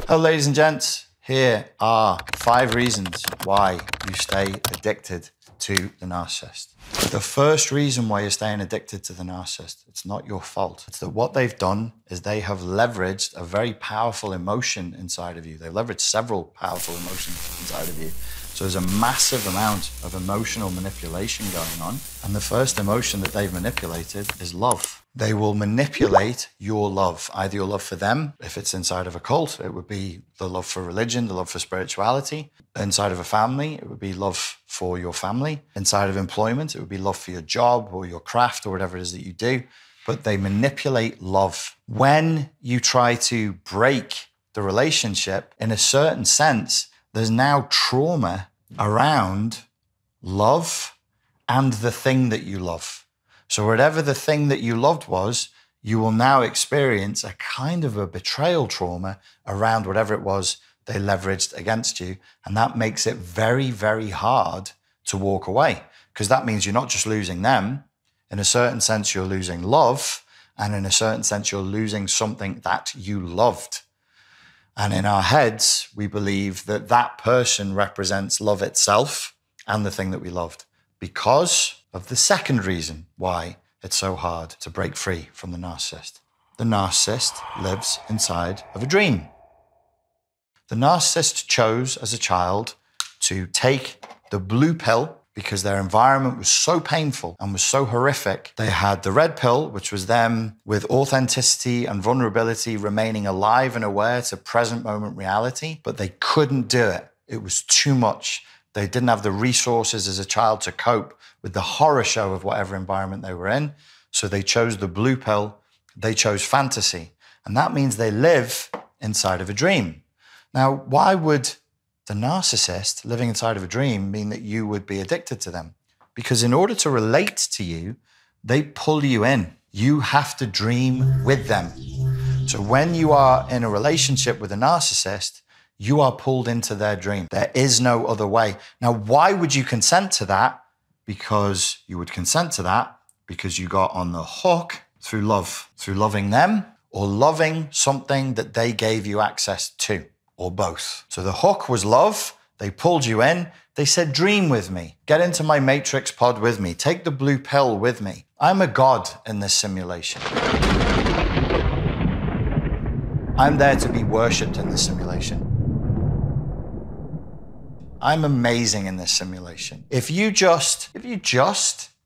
Hello, ladies and gents. Here are 5 reasons why you stay addicted to the narcissist. The first reason why you're staying addicted to the narcissist, it's not your fault. It's that what they've done is they have leveraged a very powerful emotion inside of you. They've leveraged several powerful emotions inside of you. So there's a massive amount of emotional manipulation going on. And the first emotion that they've manipulated is love. They will manipulate your love, either your love for them. If it's inside of a cult, it would be the love for religion, the love for spirituality. Inside of a family, it would be love for your family. Inside of employment, it would be love for your job or your craft or whatever it is that you do. But they manipulate love. When you try to break the relationship, in a certain sense, there's now trauma around love and the thing that you love. So whatever the thing that you loved was, you will now experience a kind of a betrayal trauma around whatever it was they leveraged against you. And that makes it very, very hard to walk away, because that means you're not just losing them. In a certain sense, you're losing love. And in a certain sense, you're losing something that you loved. And in our heads, we believe that that person represents love itself and the thing that we loved, because of the second reason why it's so hard to break free from the narcissist. The narcissist lives inside of a dream. The narcissist chose as a child to take the blue pill because their environment was so painful and was so horrific. They had the red pill, which was them with authenticity and vulnerability, remaining alive and aware to present moment reality, but they couldn't do it. It was too much. They didn't have the resources as a child to cope with the horror show of whatever environment they were in. So they chose the blue pill. They chose fantasy. And that means they live inside of a dream. Now, why would the narcissist living inside of a dream mean that you would be addicted to them? Because in order to relate to you, they pull you in. You have to dream with them. So when you are in a relationship with a narcissist, you are pulled into their dream. There is no other way. Now, why would you consent to that? Because you would consent to that because you got on the hook through love, through loving them or loving something that they gave you access to, or both. So the hook was love. They pulled you in. They said, dream with me. Get into my matrix pod with me. Take the blue pill with me. I'm a god in this simulation. I'm there to be worshipped in this simulation. I'm amazing in this simulation. If you just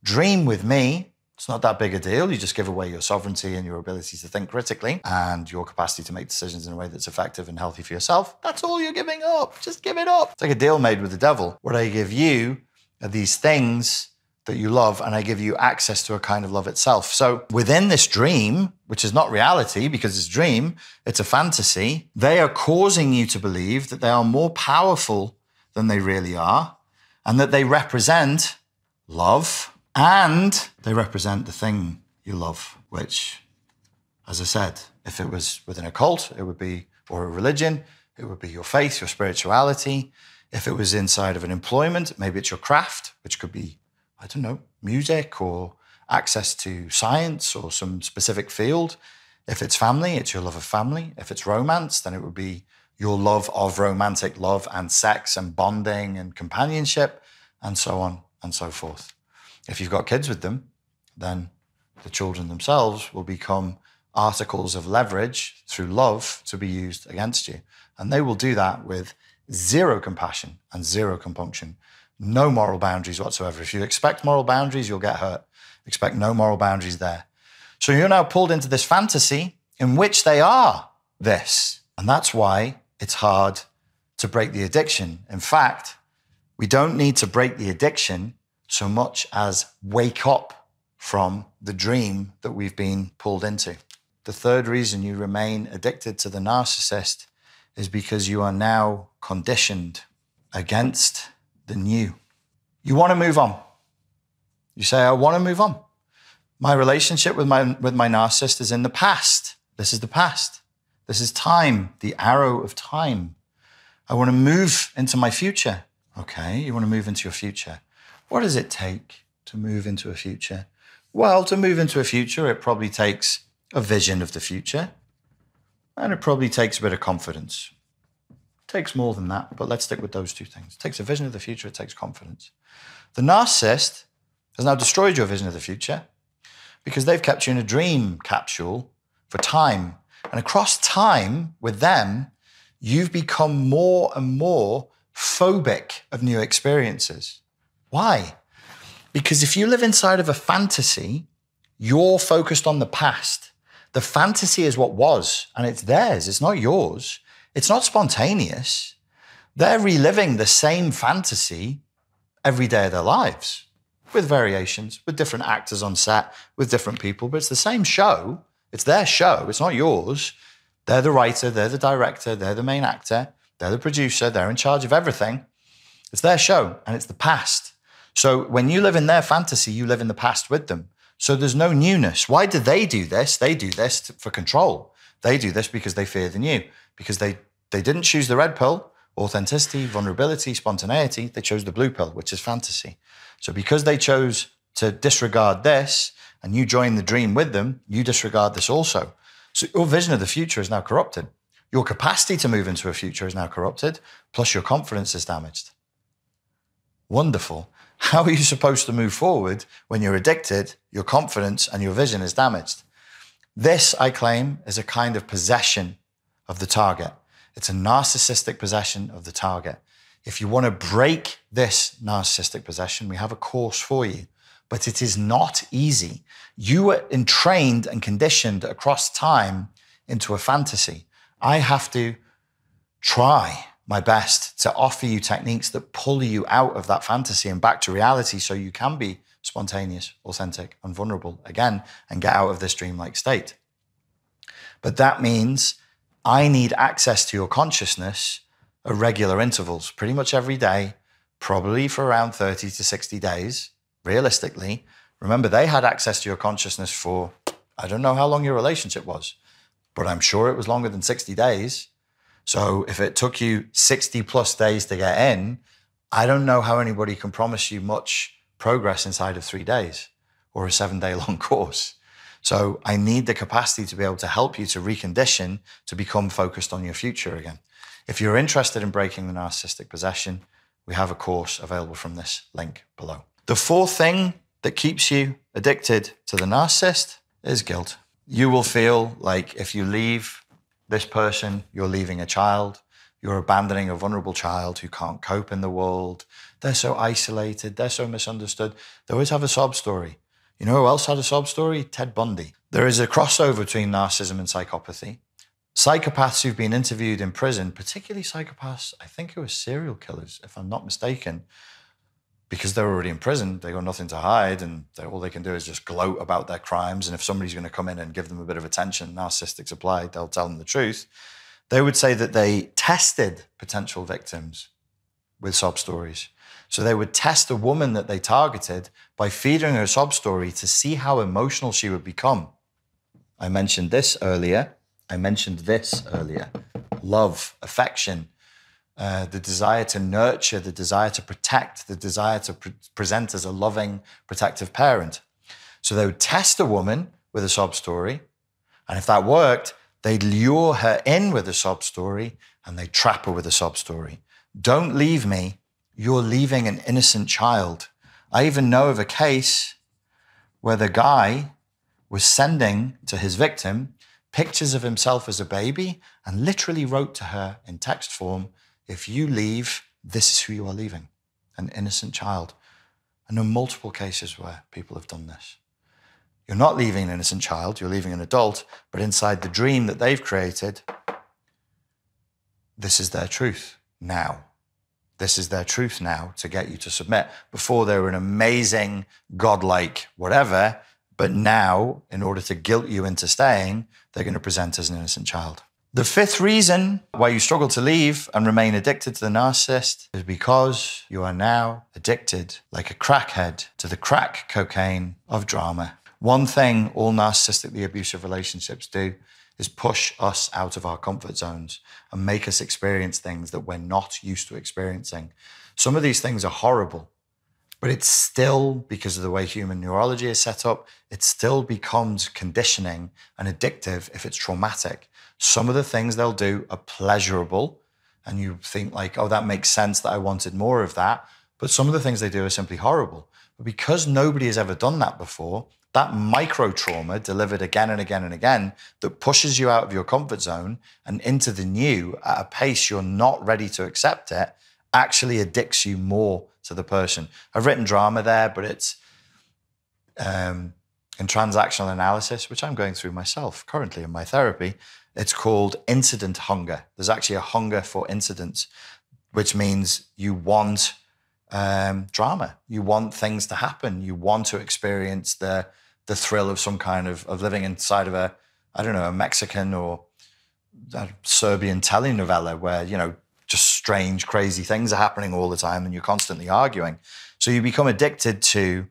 dream with me, it's not that big a deal. You just give away your sovereignty and your ability to think critically and your capacity to make decisions in a way that's effective and healthy for yourself. That's all you're giving up. Just give it up. It's like a deal made with the devil. What I give you are these things that you love, and I give you access to a kind of love itself. So within this dream, which is not reality because it's a dream, it's a fantasy, they are causing you to believe that they are more powerful than they really are, and that they represent love, and they represent the thing you love, which, as I said, if it was within a cult, it would be, or a religion, it would be your faith, your spirituality. If it was inside of an employment, maybe it's your craft, which could be, I don't know, music or access to science or some specific field. If it's family, it's your love of family. If it's romance, then it would be your love of romantic love and sex and bonding and companionship and so on and so forth. If you've got kids with them, then the children themselves will become articles of leverage through love to be used against you. And they will do that with zero compassion and zero compunction, no moral boundaries whatsoever. If you expect moral boundaries, you'll get hurt. Expect no moral boundaries there. So you're now pulled into this fantasy in which they are this. And that's why it's hard to break the addiction. In fact, we don't need to break the addiction so much as wake up from the dream that we've been pulled into. The third reason you remain addicted to the narcissist is because you are now conditioned against the new. You want to move on. You say, I want to move on. My relationship with my narcissist is in the past. This is the past. This is time, the arrow of time. I want to move into my future. Okay, you want to move into your future. What does it take to move into a future? Well, to move into a future, it probably takes a vision of the future, and it probably takes a bit of confidence. takes more than that, but let's stick with those two things. It takes a vision of the future, it takes confidence. The narcissist has now destroyed your vision of the future because they've kept you in a dream capsule for time. And across time with them, you've become more and more phobic of new experiences. Why? Because if you live inside of a fantasy, you're focused on the past. The fantasy is what was, and it's theirs. It's not yours. It's not spontaneous. They're reliving the same fantasy every day of their lives with variations, with different actors on set, with different people, but it's the same show. It's their show. It's not yours. They're the writer. They're the director. They're the main actor. They're the producer. They're in charge of everything. It's their show, and it's the past. So when you live in their fantasy, you live in the past with them. So there's no newness. Why do they do this? They do this for control. They do this because they fear the new, because they didn't choose the red pill, authenticity, vulnerability, spontaneity. They chose the blue pill, which is fantasy. So because they chose to disregard this and you join the dream with them, you disregard this also. So your vision of the future is now corrupted. Your capacity to move into a future is now corrupted, plus your confidence is damaged. Wonderful. How are you supposed to move forward when you're addicted, your confidence and your vision is damaged? This, I claim, is a kind of possession of the target. It's a narcissistic possession of the target. If you want to break this narcissistic possession, we have a course for you, but it is not easy. You were entrained and conditioned across time into a fantasy. I have to try my best to offer you techniques that pull you out of that fantasy and back to reality so you can be spontaneous, authentic, and vulnerable again and get out of this dreamlike state. But that means I need access to your consciousness at regular intervals, pretty much every day, probably for around 30 to 60 days, realistically. Remember, they had access to your consciousness for, I don't know how long your relationship was, but I'm sure it was longer than 60 days. So if it took you 60 plus days to get in, I don't know how anybody can promise you much progress inside of 3 days or a 7-day long course. So I need the capacity to be able to help you to recondition to become focused on your future again. If you're interested in breaking the narcissistic possession, we have a course available from this link below. The fourth thing that keeps you addicted to the narcissist is guilt. You will feel like if you leave this person, you're leaving a child, you're abandoning a vulnerable child who can't cope in the world. They're so isolated, they're so misunderstood. They always have a sob story. You know who else had a sob story? Ted Bundy. There is a crossover between narcissism and psychopathy. Psychopaths who've been interviewed in prison, particularly psychopaths, I think it was serial killers, if I'm not mistaken, because they're already in prison, they got nothing to hide, and all they can do is just gloat about their crimes. And if somebody's going to come in and give them a bit of attention, narcissistic applied, they'll tell them the truth. They would say that they tested potential victims with sob stories. So they would test a woman that they targeted by feeding her a sob story to see how emotional she would become. I mentioned this earlier. Love, affection, the desire to nurture, the desire to protect, the desire to present as a loving, protective parent. So they would test a woman with a sob story, and if that worked, they'd lure her in with a sob story, and they'd trap her with a sob story. Don't leave me. You're leaving an innocent child. I even know of a case where the guy was sending to his victim pictures of himself as a baby and literally wrote to her in text form, if you leave, this is who you are leaving, an innocent child. I know multiple cases where people have done this. You're not leaving an innocent child, you're leaving an adult, but inside the dream that they've created, this is their truth now. This is their truth now to get you to submit. Before they were an amazing, godlike whatever, but now, in order to guilt you into staying, they're going to present as an innocent child. The fifth reason why you struggle to leave and remain addicted to the narcissist is because you are now addicted, like a crackhead, to the crack cocaine of drama. One thing all narcissistically abusive relationships do is push us out of our comfort zones and make us experience things that we're not used to experiencing. Some of these things are horrible, but it's still, because of the way human neurology is set up, it still becomes conditioning and addictive if it's traumatic. Some of the things they'll do are pleasurable and you think like, oh, that makes sense that I wanted more of that. But some of the things they do are simply horrible. But because nobody has ever done that before, that micro trauma delivered again and again and again that pushes you out of your comfort zone and into the new at a pace you're not ready to accept it actually addicts you more to the person. I've written drama there, but it's in transactional analysis, which I'm going through myself currently in my therapy. It's called incident hunger. There's actually a hunger for incidents, which means you want drama. You want things to happen. You want to experience the thrill of some kind of living inside of a, I don't know, a Mexican or a Serbian telenovela where, you know, just strange, crazy things are happening all the time and you're constantly arguing. So you become addicted to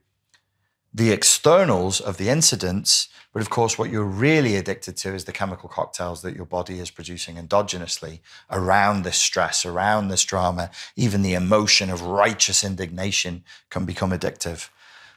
the externals of the incidents, but of course what you're really addicted to is the chemical cocktails that your body is producing endogenously around this stress, around this drama. Even the emotion of righteous indignation can become addictive.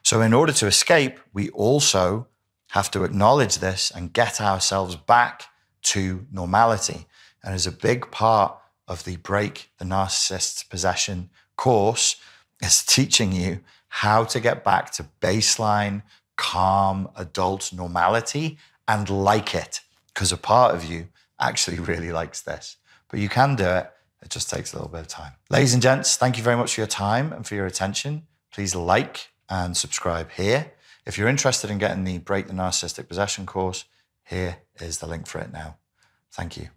So in order to escape, we also have to acknowledge this and get ourselves back to normality. And as a big part of the Break the Narcissist's Possession course is teaching you how to get back to baseline, calm, adult normality and like it, because a part of you actually really likes this. But you can do it. It just takes a little bit of time. Ladies and gents, thank you very much for your time and for your attention. Please like and subscribe here. If you're interested in getting the Break the Narcissistic Possession course, here is the link for it now. Thank you.